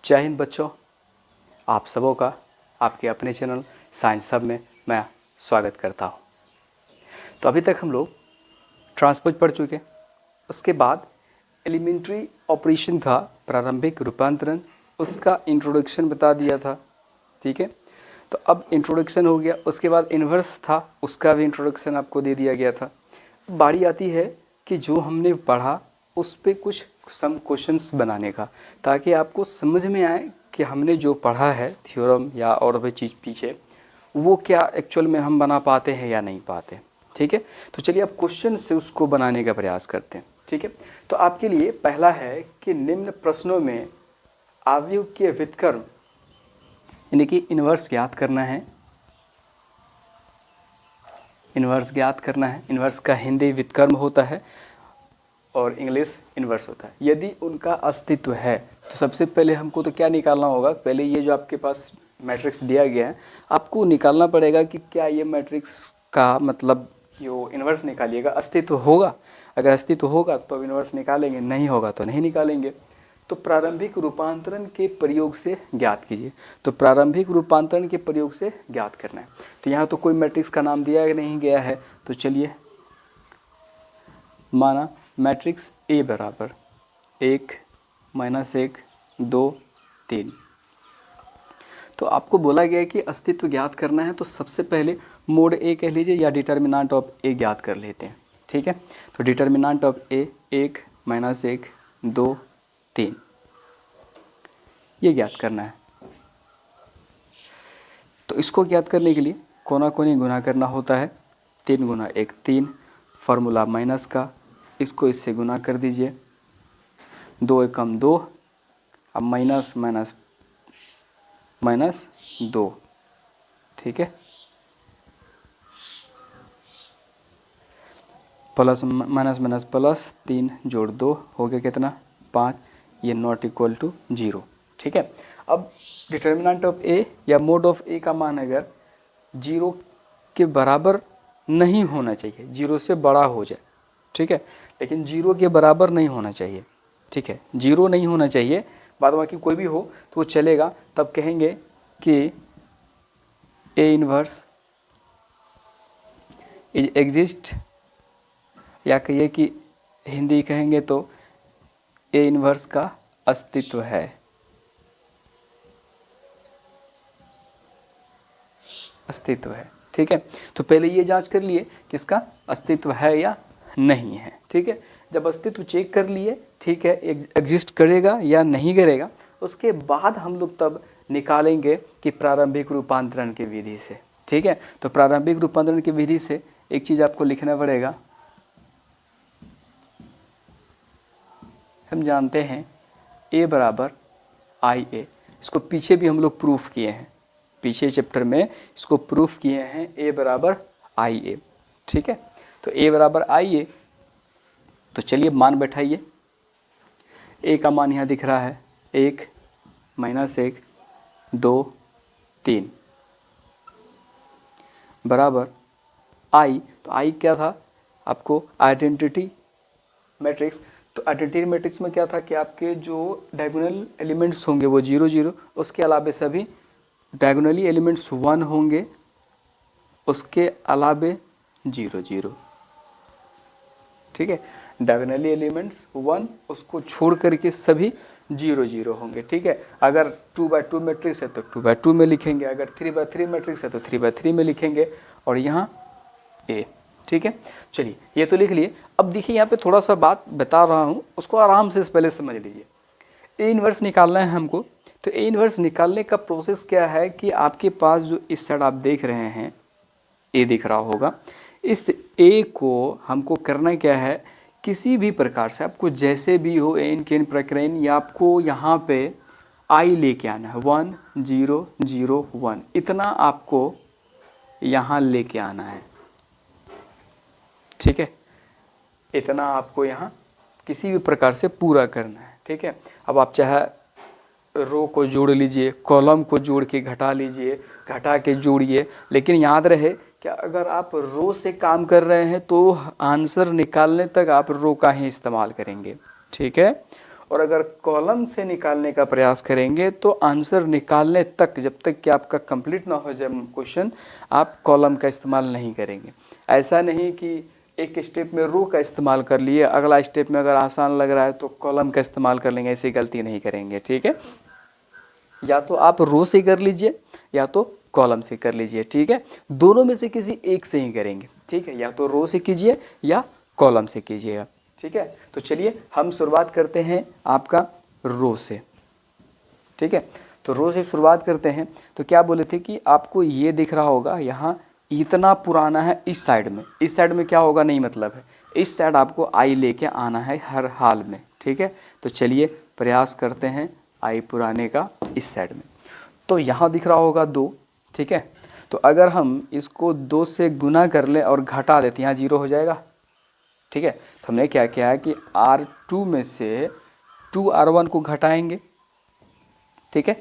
जय हिंद बच्चों, आप सबों का आपके अपने चैनल साइंस हब में मैं स्वागत करता हूं। तो अभी तक हम लोग ट्रांसपोज पढ़ चुके। उसके बाद एलिमेंट्री ऑपरेशन था, प्रारंभिक रूपांतरण, उसका इंट्रोडक्शन बता दिया था। ठीक है, तो अब इंट्रोडक्शन हो गया। उसके बाद इन्वर्स था, उसका भी इंट्रोडक्शन आपको दे दिया गया था। बारी आती है कि जो हमने पढ़ा उस पे कुछ सम क्वेश्चंस बनाने का, ताकि आपको समझ में आए कि हमने जो पढ़ा है थ्योरम या और भी चीज़ पीछे, वो क्या एक्चुअल में हम बना पाते हैं या नहीं पाते। ठीक है, तो चलिए अब क्वेश्चन से उसको बनाने का प्रयास करते हैं। ठीक है, तो आपके लिए पहला है कि निम्न प्रश्नों में अवयव के व्युत्क्रम यानी कि इन्वर्स ज्ञात करना है। इन्वर्स ज्ञात करना है। इन्वर्स का हिंदी व्युत्क्रम होता है और इंग्लिश इन्वर्स होता है। यदि उनका अस्तित्व है तो सबसे पहले हमको तो क्या निकालना होगा, पहले ये जो आपके पास मैट्रिक्स दिया गया है आपको निकालना पड़ेगा कि क्या ये मैट्रिक्स का मतलब जो इन्वर्स निकालिएगा अस्तित्व होगा। अगर अस्तित्व होगा तो इन्वर्स निकालेंगे, नहीं होगा तो नहीं निकालेंगे। तो प्रारंभिक रूपांतरण के प्रयोग से ज्ञात कीजिए। तो प्रारंभिक रूपांतरण के प्रयोग से ज्ञात करना है। तो यहाँ तो कोई मैट्रिक्स का नाम दिया नहीं गया है, तो चलिए माना मैट्रिक्स ए बराबर 1 -1 2 3। तो आपको बोला गया है कि अस्तित्व ज्ञात करना है, तो सबसे पहले मोड ए कह लीजिए या डिटर्मिनेंट ऑफ ए ज्ञात कर लेते हैं। ठीक है, तो डिटर्मिनेंट ऑफ ए 1 -1 2 3 ये ज्ञात करना है। तो इसको ज्ञात करने के लिए कोना कोनी गुना करना होता है। 3 गुना 1 3, फार्मूला माइनस का, इसको इससे गुना कर दीजिए। 2 एकम 2, अब माइनस माइनस माइनस 2। ठीक है, प्लस माइनस माइनस प्लस, 3 जोड़ 2 हो गया कितना 5, ये नॉट इक्वल टू 0। ठीक है, अब डिटर्मिनेंट ऑफ ए या मोड ऑफ ए का मान अगर 0 के बराबर नहीं होना चाहिए, 0 से बड़ा हो जाए। ठीक है, लेकिन 0 के बराबर नहीं होना चाहिए। ठीक है, 0 नहीं होना चाहिए, बाद बाकी कोई भी हो तो वो चलेगा। तब कहेंगे कि ए इनवर्स इज एग्जिस्ट, या कहिए कि हिंदी कहेंगे तो ए इनवर्स का अस्तित्व है। अस्तित्व है। ठीक है, तो पहले ये जांच कर लिए कि इसका अस्तित्व है या नहीं है। ठीक है, जब अस्तित्व चेक कर लिए, ठीक है, एग्जिस्ट करेगा या नहीं करेगा, उसके बाद हम लोग तब निकालेंगे कि प्रारंभिक रूपांतरण की विधि से। ठीक है, तो प्रारंभिक रूपांतरण की विधि से एक चीज आपको लिखना पड़ेगा। हम जानते हैं ए बराबर आई ए, इसको पीछे भी हम लोग प्रूफ किए हैं, पीछे चैप्टर में इसको प्रूफ किए हैं, ए बराबर आई ए। ठीक है, तो ए बराबर आई ए, तो चलिए मान बैठाइए। ए का मान यहाँ दिख रहा है 1 -1 2 3 बराबर आई। तो आई क्या था आपको, आइडेंटिटी मैट्रिक्स। तो आइडेंटिटी मैट्रिक्स में क्या था कि आपके जो डायगोनल एलिमेंट्स होंगे वो 0 0, उसके अलावे सभी डायगोनली एलिमेंट्स 1 होंगे, उसके अलावे 0 0। ठीक है, डायगोनली एलिमेंट्स 1, उसको छोड़ करके सभी 0 0 होंगे। ठीक है, अगर 2x2 मैट्रिक्स है तो 2x2 में लिखेंगे, अगर 3x3 मैट्रिक्स है तो 3x3 में लिखेंगे, और यहाँ ए। ठीक है, चलिए ये तो लिख लिए। अब देखिए यहाँ पे थोड़ा सा बात बता रहा हूँ, उसको आराम से पहले समझ लीजिए। ए इनवर्स निकालना है हमको, तो ए इनवर्स निकालने का प्रोसेस क्या है कि आपके पास जो इस साइड आप देख रहे हैं ए दिख रहा होगा, इस ए को हमको करना क्या है, किसी भी प्रकार से आपको जैसे भी हो एन के एन प्रकरण, या आपको यहाँ पे आई लेके आना है 1 0 0 1, इतना आपको यहाँ लेके आना है। ठीक है, इतना आपको यहाँ किसी भी प्रकार से पूरा करना है। ठीक है, अब आप चाहे रो को जोड़ लीजिए, कॉलम को जोड़ के घटा लीजिए, घटा के जोड़िए, लेकिन याद रहे कि अगर आप रो से काम कर रहे हैं तो आंसर निकालने तक आप रो का ही इस्तेमाल करेंगे। ठीक है, और अगर कॉलम से निकालने का प्रयास करेंगे तो आंसर निकालने तक, जब तक कि आपका कंप्लीट ना हो जाए क्वेश्चन, आप कॉलम का इस्तेमाल नहीं करेंगे। ऐसा नहीं कि एक स्टेप में रो का इस्तेमाल कर लिए, अगला स्टेप में अगर आसान लग रहा है तो कॉलम का इस्तेमाल कर लेंगे, ऐसी गलती नहीं करेंगे, ठीक है। या तो आप रो से कर लीजिए या तो कॉलम से कर लीजिए, ठीक है। दोनों में से किसी एक से ही करेंगे, ठीक है। या तो रो से कीजिए या कॉलम से कीजिएगा, ठीक है। तो चलिए हम शुरुआत करते हैं आपका रो से, ठीक है। तो रो से शुरुआत करते हैं। तो क्या बोले थे कि आपको ये दिख रहा होगा यहाँ इतना पुराना है, इस साइड में क्या होगा नहीं मतलब है, इस साइड आपको आई लेके आना है हर हाल में, ठीक है। तो चलिए प्रयास करते हैं आई पुराने का इस साइड में। तो यहाँ दिख रहा होगा 2, ठीक है। तो अगर हम इसको 2 से गुना कर लें और घटा देते, यहाँ 0 हो जाएगा, ठीक है। तो हमने क्या किया है कि R2 में से 2R1 को घटाएंगे, ठीक है।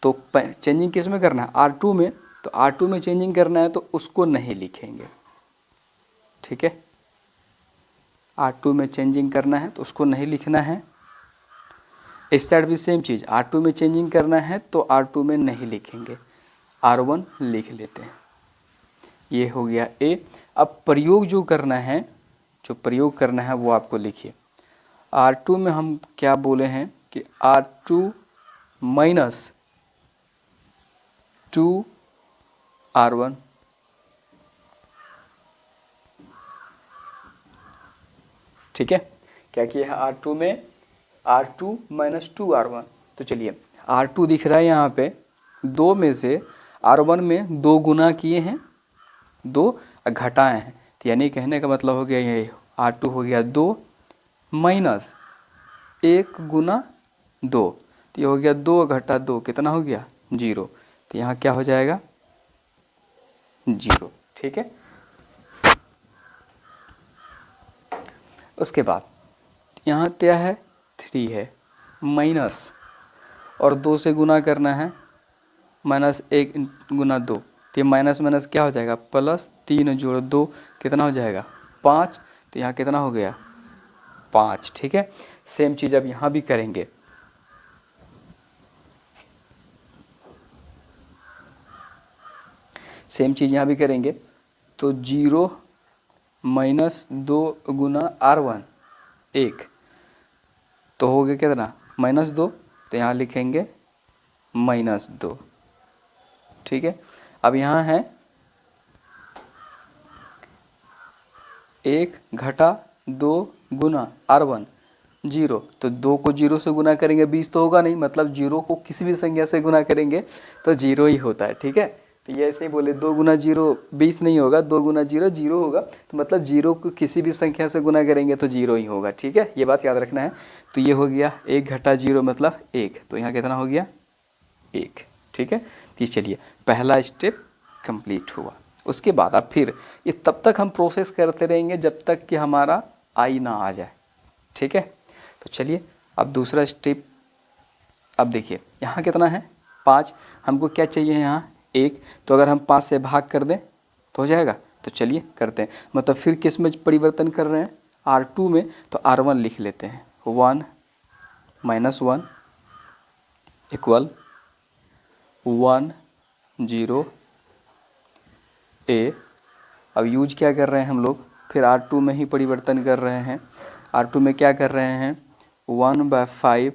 तो चेंजिंग किस में करना है, R2 में। तो R2 में चेंजिंग करना है तो उसको नहीं लिखेंगे, ठीक है। R2 में चेंजिंग करना है तो उसको नहीं लिखना है। इस साइड भी सेम चीज़, R2 में चेंजिंग करना है तो R2 में नहीं लिखेंगे, R1 लिख लेते हैं। ये हो गया A। अब प्रयोग जो करना है वो आपको लिखिए। R2 में हम क्या बोले हैं कि R2 माइनस 2R1, ठीक है। क्या किया है R2 में, R2 माइनस 2R1। तो चलिए R2 दिख रहा है यहाँ पे, 2 में से R1 में 2 गुना किए हैं, 2 घटाए हैं। तो यानी कहने का मतलब हो गया ये R2 हो गया 2 माइनस 1 गुना 2। तो ये हो गया 2 घटा 2 कितना हो गया 0। तो यहाँ क्या हो जाएगा 0, ठीक है। उसके बाद यहाँ क्या है 3 है, माइनस और 2 से गुना करना है, माइनस 1 गुना 2। तो ये माइनस माइनस क्या हो जाएगा प्लस, 3 जोड़ 2 कितना हो जाएगा 5। तो यहाँ कितना हो गया 5, ठीक है। सेम चीज़ अब यहाँ भी करेंगे। सेम चीज़ यहाँ भी करेंगे। तो 0 माइनस 2 गुना R1 1, तो हो गया कितना -2। तो यहाँ लिखेंगे -2, ठीक है। अब यहाँ है 1 घटा 2 गुना R1 0। तो 2 को 0 से गुना करेंगे 20 तो होगा नहीं, मतलब 0 को किसी भी संख्या से गुना करेंगे तो 0 ही होता है, ठीक है। तो ये ऐसे ही बोले 2 गुना 0 20 नहीं होगा, 2 गुना 0 0 होगा। तो मतलब 0 को किसी भी संख्या से गुना करेंगे तो 0 ही होगा, ठीक है। ये बात याद रखना है। तो ये हो गया 1 घटा 0 मतलब 1। तो यहाँ कितना हो गया 1, ठीक है। तो चलिए पहला स्टेप कंप्लीट हुआ। उसके बाद अब फिर ये तब तक हम प्रोसेस करते रहेंगे जब तक कि हमारा आई ना आ जाए, ठीक है। तो चलिए अब दूसरा स्टेप। अब देखिए यहाँ कितना है 5, हमको क्या चाहिए यहाँ 1। तो अगर हम 5 से भाग कर दें तो हो जाएगा। तो चलिए करते हैं, मतलब फिर किस में परिवर्तन कर रहे हैं R2 में। तो R1 लिख लेते हैं, 1 माइनस 1 इक्वल 1 0 A। अब यूज क्या कर रहे हैं हम लोग, फिर R2 में ही परिवर्तन कर रहे हैं। R2 में क्या कर रहे हैं 1/5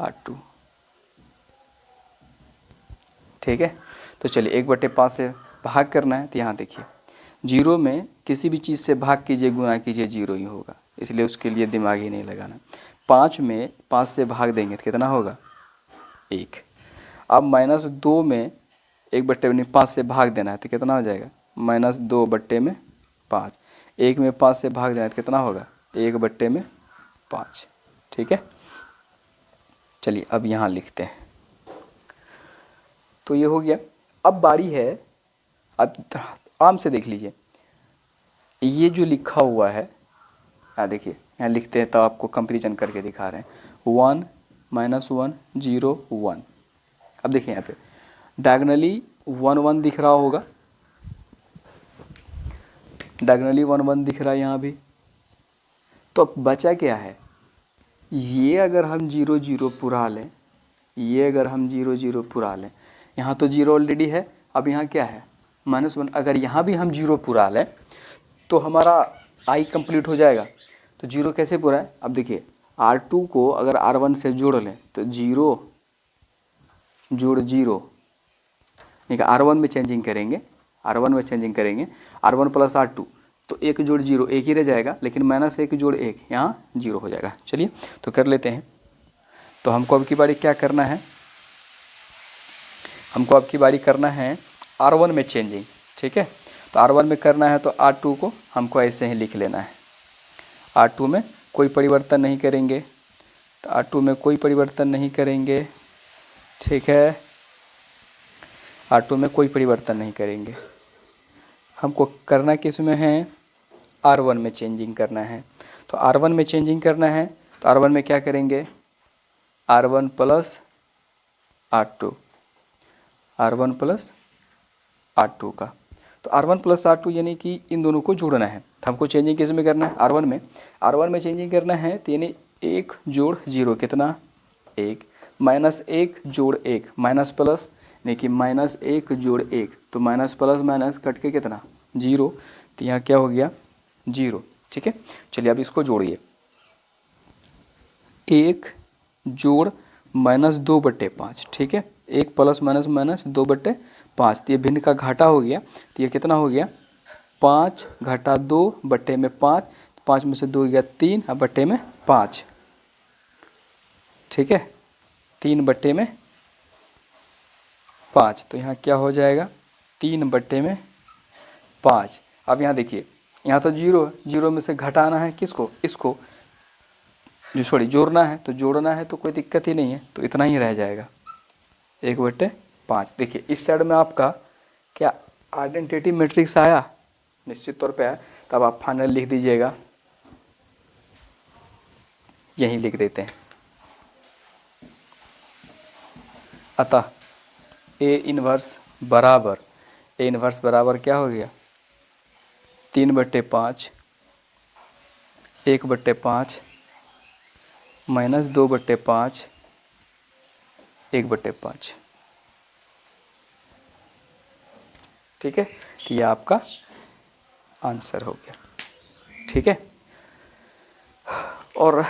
R2, ठीक है। तो चलिए 1/5 से भाग करना है। तो यहाँ देखिए 0 में किसी भी चीज़ से भाग कीजिए गुना कीजिए 0 ही होगा, इसलिए उसके लिए दिमाग ही नहीं लगाना। 5 में 5 से भाग देंगे तो कितना होगा 1। अब -2 में 1/5 से भाग देना है तो कितना हो जाएगा -2/5। 1 में 5 से भाग देना है तो कितना होगा 1/5, ठीक है। चलिए अब यहाँ लिखते हैं। तो ये हो गया। अब बारी है, अब आराम से देख लीजिए ये जो लिखा हुआ है, यहाँ देखिए यहाँ लिखते हैं तो आपको कंपैरिजन करके दिखा रहे हैं 1 -1 0 1। अब देखिए यहाँ पे डायगोनली 1 1 दिख रहा होगा, डायगोनली 1 1 दिख रहा है यहाँ भी। तो अब बचा क्या है ये अगर हम 0 0 पुरा लें, ये अगर हम 0 0 पुरा लें, यहाँ तो 0 ऑलरेडी है, अब यहाँ क्या है -1। अगर यहाँ भी हम 0 पुरा लें तो हमारा आई कंप्लीट हो जाएगा। तो 0 कैसे पूरा है, अब देखिए R2 को अगर R1 से जोड़ लें तो 0 जोड़ 0, ठीक है, R1 में चेंजिंग करेंगे, R1 में चेंजिंग करेंगे, R1 प्लस R2, तो 1 जोड़ 0 1 ही रह जाएगा, लेकिन -1 जोड़ 1 यहाँ 0 हो जाएगा। चलिए तो कर लेते हैं। तो हमको अब की बारी क्या करना है, हमको अब की बारी करना है R1 में चेंजिंग, ठीक है। तो R1 में करना है तो R2 को हमको ऐसे ही लिख लेना है, R2 में कोई परिवर्तन नहीं करेंगे, तो R2 में कोई परिवर्तन नहीं करेंगे, ठीक है, R2 में कोई परिवर्तन नहीं करेंगे। हमको करना किस में है, R1 में चेंजिंग करना है। तो R1 में चेंजिंग करना है तो R1 में क्या करेंगे, R1 plus R2, R1 plus R2 का। तो R1 प्लस R2 यानी कि इन दोनों को जोड़ना है। तो हमको चेंजिंग किस में करना है, R1 में चेंजिंग करना है, तो यानी 1 जोड़ 0 कितना 1, -1 जोड़ 1 माइनस प्लस, यानी कि -1 जोड़ 1, तो माइनस प्लस माइनस कट के कितना 0, तो यहाँ क्या हो गया 0, ठीक है। चलिए अब इसको जोड़िए, 1 जोड़ -2/5, ठीक है, 1 प्लस माइनस माइनस 2/5, तो ये भिन्न का घाटा हो गया, तो ये कितना हो गया 5 घटा 2/5, 5 में से 2 गया 3, अब बट्टे में 5, ठीक है, 3/5, तो यहाँ क्या हो जाएगा 3/5। अब यहाँ देखिए, यहाँ तो 0 है, 0 में से घटाना है किसको, इसको जो सॉरी जोड़ना है, तो जोड़ना है तो कोई दिक्कत ही नहीं है, तो इतना ही रह जाएगा 1/5। देखिए इस साइड में आपका क्या आइडेंटिटी मैट्रिक्स आया, निश्चित तौर पे आया, तब आप फाइनल लिख दीजिएगा, यहीं लिख देते हैं। अतः A इन्वर्स बराबर क्या हो गया 3/5, 1/5 माइनस 2/5, 1/5, ठीक है। तो ये आपका आंसर हो गया, ठीक है। और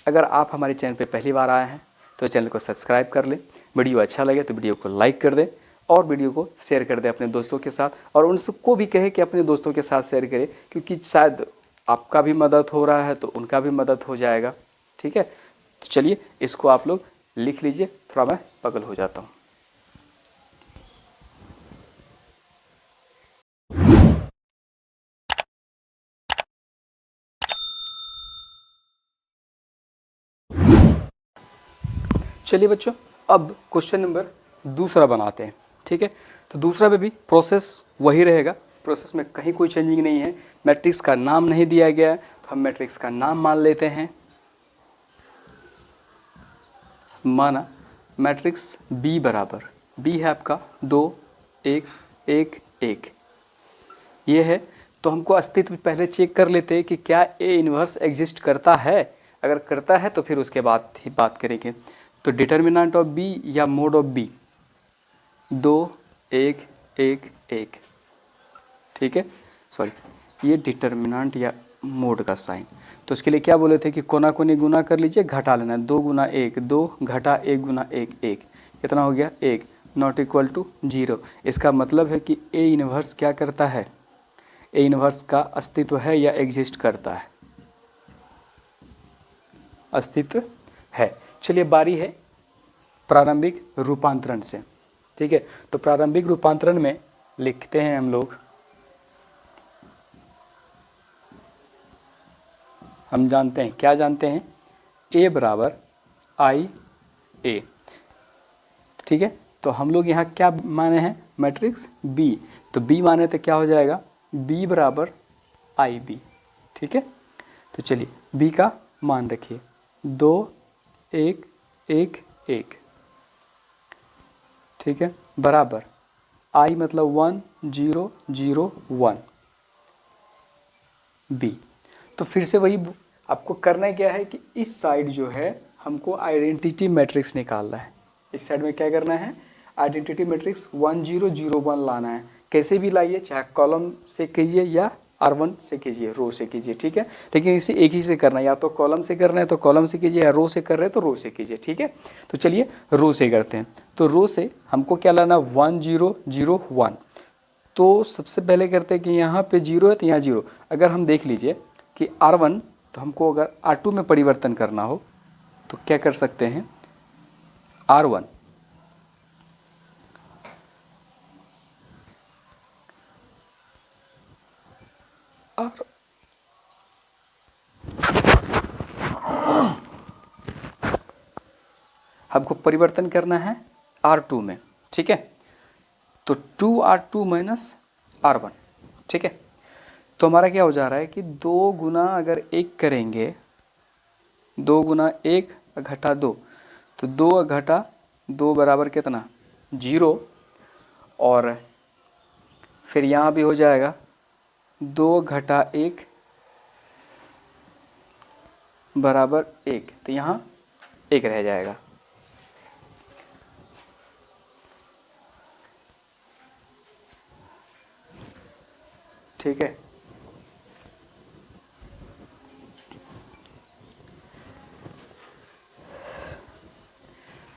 अगर आप हमारे चैनल पे पहली बार आए हैं तो चैनल को सब्सक्राइब कर लें, वीडियो अच्छा लगे तो वीडियो को लाइक कर दें और वीडियो को शेयर कर दें अपने दोस्तों के साथ, और उन सबको भी कहें कि अपने दोस्तों के साथ शेयर करें, क्योंकि शायद आपका भी मदद हो रहा है तो उनका भी मदद हो जाएगा, ठीक है। तो चलिए इसको आप लोग लिख लीजिए, थोड़ा मैं पागल हो जाता हूँ। चलिए बच्चों, अब क्वेश्चन नंबर दूसरा बनाते हैं, ठीक है। तो दूसरा में भी प्रोसेस वही रहेगा, प्रोसेस में कहीं कोई चेंजिंग नहीं है, मैट्रिक्स का नाम नहीं दिया गया है, तो हम मैट्रिक्स का नाम मान लेते हैं, माना मैट्रिक्स B बराबर, B है आपका 2 1 1 1, ये है। तो हमको अस्तित्व पहले चेक कर लेते हैं कि क्या A इन्वर्स एग्जिस्ट करता है, अगर करता है तो फिर उसके बाद ही बात करेंगे। तो डिटर्मिनेंट ऑफ B या मोड ऑफ B 2 1 1 1, ठीक है, सॉरी ये डिटर्मिनेंट या मोड का साइन। तो उसके लिए क्या बोले थे कि कोना कोनी गुना कर लीजिए, घटा लेना, 2 गुना 1 2 घटा 1 गुना 1 1, कितना हो गया 1, नॉट इक्वल टू 0। इसका मतलब है कि A इन्वर्स क्या करता है, A इन्वर्स का अस्तित्व है या एग्जिस्ट करता है, अस्तित्व है। चलिए बारी है प्रारंभिक रूपांतरण से, ठीक है। तो प्रारंभिक रूपांतरण में लिखते हैं हम लोग, हम जानते हैं, क्या जानते हैं, A बराबर I A, ठीक है। तो हम लोग यहाँ क्या माने हैं, मैट्रिक्स B, तो B माने तो क्या हो जाएगा B बराबर IB, ठीक है। तो चलिए B का मान रखिए 2 1 1 1, ठीक है, बराबर I मतलब 1 0 0 1 B। तो फिर से वही आपको करना क्या है कि इस साइड जो है हमको आइडेंटिटी मैट्रिक्स निकालना है। इस साइड में क्या करना है, आइडेंटिटी मैट्रिक्स 1 0 0 1 लाना है। कैसे भी लाइए, चाहे कॉलम से कीजिए या R1 से कीजिए, रो से कीजिए, ठीक है। लेकिन इसे एक ही से करना है, या तो कॉलम से करना है तो कॉलम से कीजिए, या रो से कर रहे हैं तो रो से कीजिए, ठीक है। तो चलिए रो से करते हैं। तो रो से हमको क्या लाना, 1 0 0 1। तो सबसे पहले करते हैं कि यहाँ पे 0 है तो यहाँ 0। अगर हम देख लीजिए कि R1, तो हमको अगर R2 में परिवर्तन करना हो तो क्या कर सकते हैं, R1 और हमको परिवर्तन करना है R2 में, ठीक है। तो 2R2 माइनस R1, ठीक है। तो हमारा क्या हो जा रहा है कि 2 गुना अगर 1 करेंगे, 2 गुना 1 घटा 2, तो 2 घटा 2 बराबर कितना, 0। और फिर यहाँ भी हो जाएगा 2 घटा 1 बराबर 1, तो यहाँ 1 रह जाएगा। ठीक है,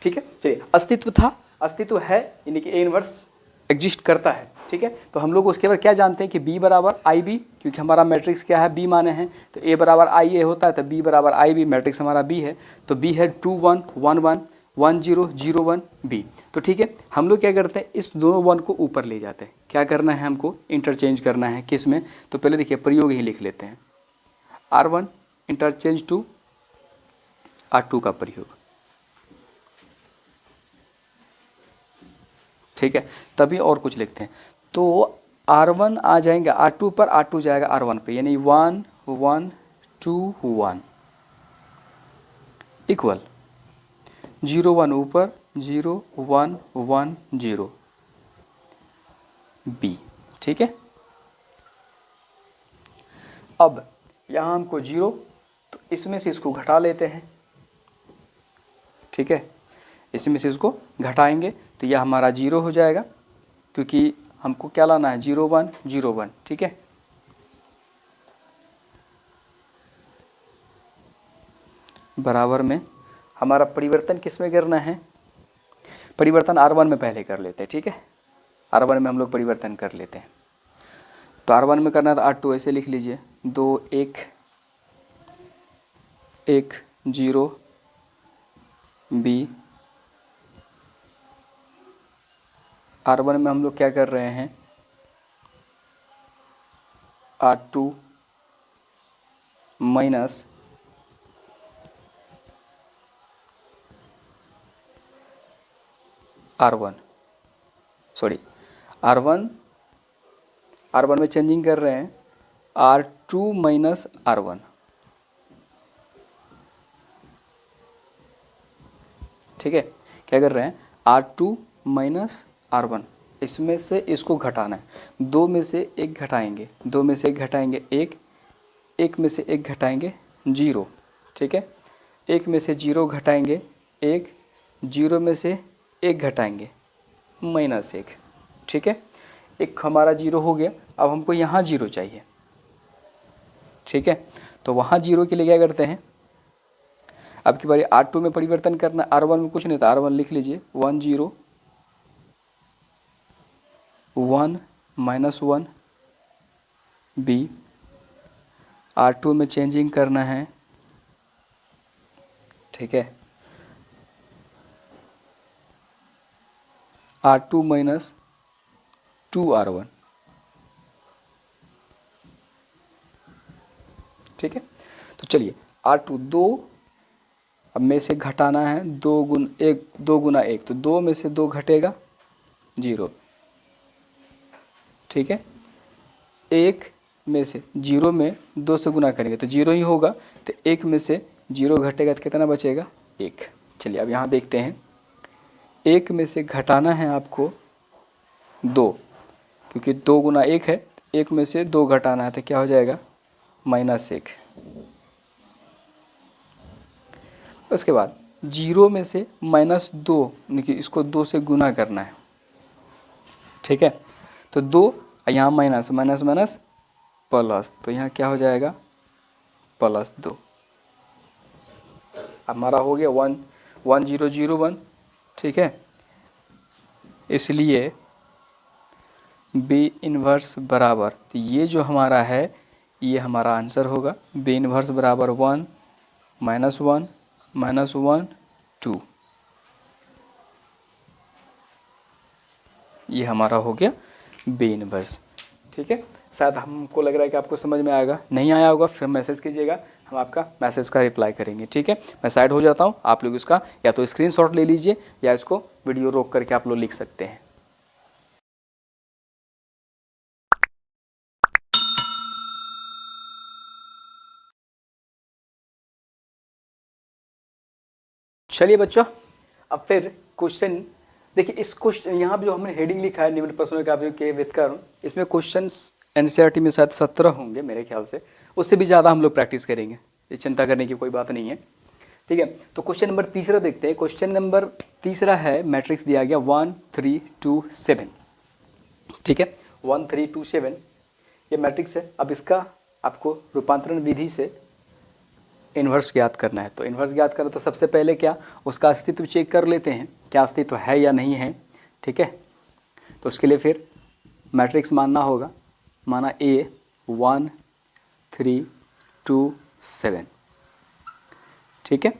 ठीक है। चलिए, अस्तित्व था, अस्तित्व है, यानी कि ए इनवर्स एग्जिस्ट करता है, ठीक है। तो हम लोग उसके बाद क्या जानते हैं कि बी बराबर आई बी, क्योंकि हमारा मैट्रिक्स क्या है, बी माने हैं। तो ए बराबर आई ए होता है, तो बी बराबर आई बी, मैट्रिक्स हमारा बी है। तो बी है 2 1 1 1 1 0 0 1 बी। तो ठीक है, हम लोग क्या करते हैं, इस दोनों 1 को ऊपर ले जाते हैं। क्या करना है, हमको इंटरचेंज करना है, किस में, तो पहले देखिए प्रयोग ही लिख लेते हैं, R1 इंटरचेंज टू R2 का प्रयोग, ठीक है। तभी और कुछ लिखते हैं, तो R1 आ जाएंगे R2 पर, R2 जाएगा R1 पे, यानी 1 1 2 1 इक्वल 0 1 ऊपर, 0 1 1 0 बी, ठीक है। अब यहाँ हमको 0, तो इसमें से इसको घटा लेते हैं, ठीक है। इसमें से इसको घटाएंगे तो यह हमारा 0 हो जाएगा, क्योंकि हमको क्या लाना है, 0 1 0 1, ठीक है। बराबर में हमारा परिवर्तन किस में करना है, परिवर्तन R1 में पहले कर लेते हैं, ठीक है। R1 में हम लोग परिवर्तन कर लेते हैं। तो R1 में करना है तो R2 ऐसे लिख लीजिए, 2 1 1 0 बी। R1 में हम लोग क्या कर रहे हैं, R2 minus R1, sorry R1 में चेंजिंग कर रहे हैं R2 माइनस R1, ठीक है। क्या कर रहे हैं, R2 माइनस R1, इसमें से इसको घटाना है, 2 में से 1 घटाएंगे, 2 में से 1 घटाएंगे 1, 1 में से 1 घटाएंगे 0, ठीक है। 1 में से 0 घटाएंगे 1, 0 में से 1 घटाएंगे -1, ठीक है। एक हमारा 0 हो गया। अब हमको यहाँ 0 चाहिए, ठीक है। तो वहाँ 0 के लिए क्या करते हैं, अब की बारी R2 में परिवर्तन करना, R1 में कुछ नहीं था, R1 लिख लीजिए 1 0 1 -1 बी। R2 में चेंजिंग करना है, ठीक है, R2 माइनस 2R1, ठीक है। तो चलिए R2 2, अब में से घटाना है, 2 गुना 1, तो 2 में से 2 घटेगा 0, ठीक है। 1 में से 0 में 2 से गुना करेंगे तो 0 ही होगा, तो 1 में से 0 घटेगा तो कितना बचेगा, 1। चलिए अब यहाँ देखते हैं, 1 में से घटाना है आपको 2, क्योंकि 2 गुना 1 है, 1 में से 2 घटाना है तो क्या हो जाएगा, -1, उसके बाद 0 में से -2 यानी कि इसको 2 से गुना करना है, ठीक है। तो 2 यहाँ माइनस माइनस माइनस प्लस, तो यहाँ क्या हो जाएगा +2। हमारा हो गया 1 1001, ठीक है। इसलिए बी इन्वर्स बराबर, तो ये जो हमारा है ये हमारा आंसर होगा। बी इन्वर्स बराबर 1 -1 -1 2, ये हमारा हो गया बी इन्वर्स, ठीक है। शायद हमको लग रहा है कि आपको समझ में आएगा, नहीं आया होगा फिर मैसेज कीजिएगा, हम आपका मैसेज का रिप्लाई करेंगे, ठीक है। मैं साइड हो जाता हूँ, आप लोग इसका या तो स्क्रीनशॉट ले लीजिए या इसको वीडियो रोक करके आप लोग लिख सकते हैं। चलिए बच्चों, अब फिर क्वेश्चन देखिए। इस क्वेश्चन यहाँ पे जो हमने हेडिंग लिखा है निम्न प्रश्नों के व्युत्क्रम, इसमें क्वेश्चंस एनसीईआरटी में शायद 17 होंगे मेरे ख्याल से, उससे भी ज़्यादा हम लोग प्रैक्टिस करेंगे, ये चिंता करने की कोई बात नहीं है, ठीक है। तो क्वेश्चन नंबर तीसरा देखते हैं। क्वेश्चन नंबर तीसरा है, मैट्रिक्स दिया गया 1 3 2 7, ठीक है। 1 3 2 7 ये मैट्रिक्स है। अब इसका आपको रूपांतरण विधि से इन्वर्स ज्ञात करना है। तो इन्वर्स ज्ञात करना, तो सबसे पहले क्या उसका अस्तित्व चेक कर लेते हैं, क्या अस्तित्व है या नहीं है, ठीक है। तो उसके लिए फिर मैट्रिक्स मानना होगा, माना A 1 3 2 7, ठीक है।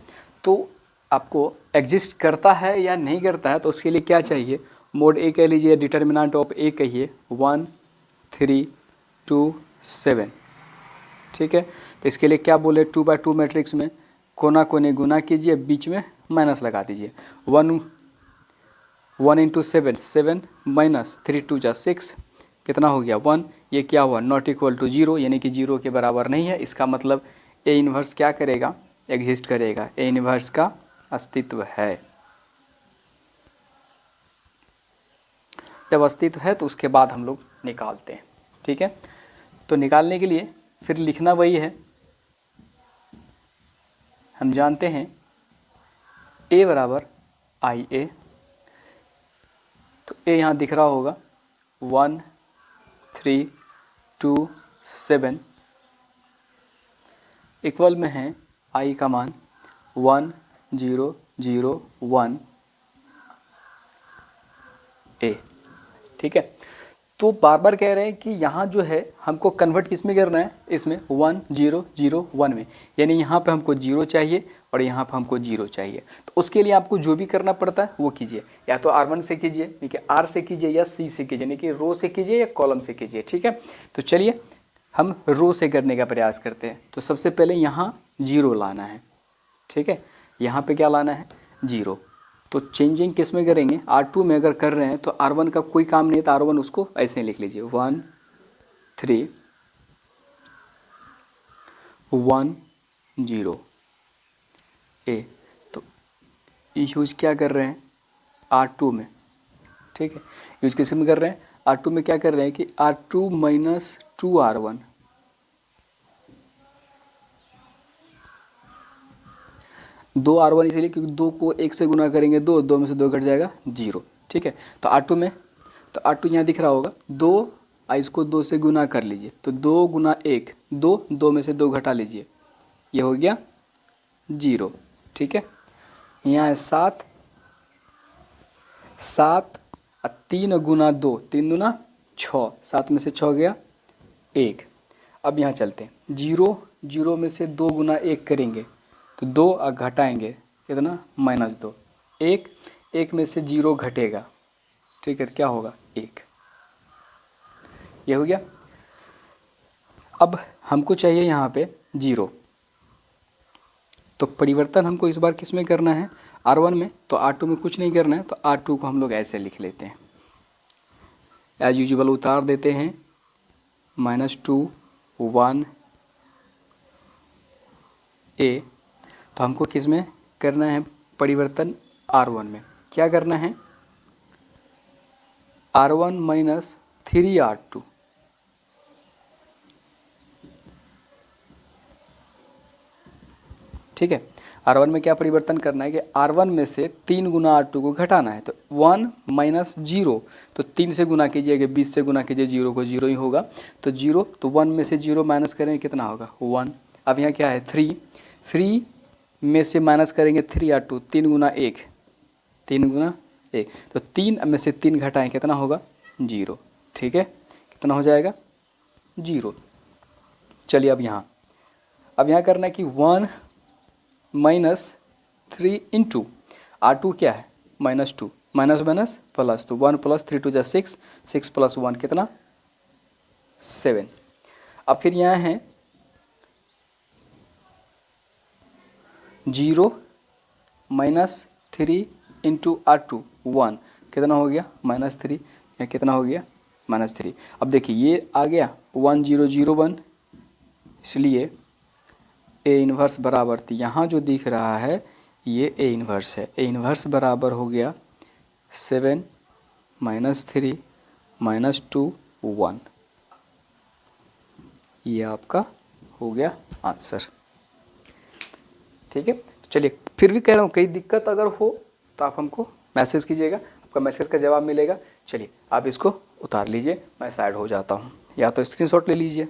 तो आपको एग्जिस्ट करता है या नहीं करता है, तो उसके लिए क्या चाहिए, मोड A कह लीजिए, डिटर्मिनेंट ऑफ A कहिए 1 3 2 7, ठीक है। तो इसके लिए क्या बोले, 2/2 मैट्रिक्स में कोना कोने गुना कीजिए, बीच में माइनस लगा दीजिए। 1 × 7 7 -3 2 जा 6, कितना हो गया 1। ये क्या हुआ, नॉट इक्वल टू 0, यानी कि 0 के बराबर नहीं है। इसका मतलब ए इन्वर्स क्या करेगा, एग्जिस्ट करेगा, ए इन्वर्स का अस्तित्व है। जब अस्तित्व है तो उसके बाद हम लोग निकालते हैं, ठीक है। तो निकालने के लिए फिर लिखना वही है, हम जानते हैं A बराबर IA, तो A यहाँ दिख रहा होगा 1 3 2 7 इक्वल में है I का मान 1 0 0 1 A, ठीक है। तो बार बार कह रहे हैं कि यहाँ जो है हमको कन्वर्ट किस में करना है, इसमें 1 0 0 1 में, यानी यहाँ पे हमको 0 चाहिए और यहाँ पे हमको 0 चाहिए। तो उसके लिए आपको जो भी करना पड़ता है वो कीजिए, या तो R1 से कीजिए, यानी कि R से कीजिए, या C से कीजिए, यानी कि रो से कीजिए या कॉलम से कीजिए, ठीक है। तो चलिए हम रो से करने का प्रयास करते हैं। तो सबसे पहले यहाँ 0 लाना है, ठीक है। यहाँ पे क्या लाना है 0। तो चेंजिंग किस में करेंगे, R2 में अगर कर रहे हैं तो R1 का कोई काम नहीं है, तो R1 उसको ऐसे ही लिख लीजिए 1 3 1 0 A। तो यूज क्या कर रहे हैं R2 में, ठीक है। यूज किस में कर रहे हैं, R2 में क्या कर रहे हैं कि R2 - 2R1, दो R1 इसलिए क्योंकि 2 को 1 से गुना करेंगे 2, 2 में से 2 घट जाएगा 0, ठीक है। तो R2 में, तो R2 यहाँ दिख रहा होगा 2, इसको 2 से गुना कर लीजिए, तो 2 × 1 2, 2 में से 2 घटा लीजिए, ये हो गया 0, ठीक है। यहाँ है 7 7 और 3 × 2 3 दूना 6, 7 में से 6 गया 1। अब यहाँ चलते हैं 0 0 में से 2 × 1 करेंगे तो 2 और घटाएंगे कितना -2, 1 1 में से 0 घटेगा, ठीक है। तो क्या होगा 1, ये हो गया। अब हमको चाहिए यहाँ पे 0, तो परिवर्तन हमको इस बार किस में करना है R1 में, तो R2 में कुछ नहीं करना है, तो R2 को हम लोग ऐसे लिख लेते हैं, एज यूजुअल उतार देते हैं -2 1 A। तो हमको किस में करना है परिवर्तन, R1 में। क्या करना है R1 - 3R2, ठीक है। R1 में क्या परिवर्तन करना है कि R1 में से 3 गुना R2 को घटाना है, तो 1 माइनस 0, तो 3 से गुना कीजिएगा, 20 से गुना कीजिए, 0 को 0 ही होगा, तो 0, तो 1 में से 0 माइनस करेंगे कितना होगा 1। अब यहाँ क्या है 3 में से माइनस करेंगे 3R2, 3 गुना 1, 3 गुना 1, तो 3 में से 3 घटाएं कितना होगा 0, ठीक है, कितना हो जाएगा 0। चलिए अब यहाँ करना है कि 1 माइनस 3 इंटू R2 क्या है -2, माइनस माइनस प्लस, तो 1 प्लस 3 2 जा 6, 6 प्लस 1 कितना 7। अब फिर यहाँ है 0 माइनस 3 इंटू R2 1, कितना हो गया -3, या कितना हो गया -3। अब देखिए ये आ गया 1 0 0 1, इसलिए ए इन्वर्स बराबर, तो यहाँ जो दिख रहा है ये ए इन्वर्स है, ए इन्वर्स बराबर हो गया 7 -3 -2 1, ये आपका हो गया आंसर, ठीक है। तो चलिए फिर भी कह रहा हूँ कई दिक्कत अगर हो तो आप हमको मैसेज कीजिएगा, आपका मैसेज का जवाब मिलेगा। चलिए आप इसको उतार लीजिए, मैं साइड हो जाता हूँ, या तो स्क्रीनशॉट ले लीजिए।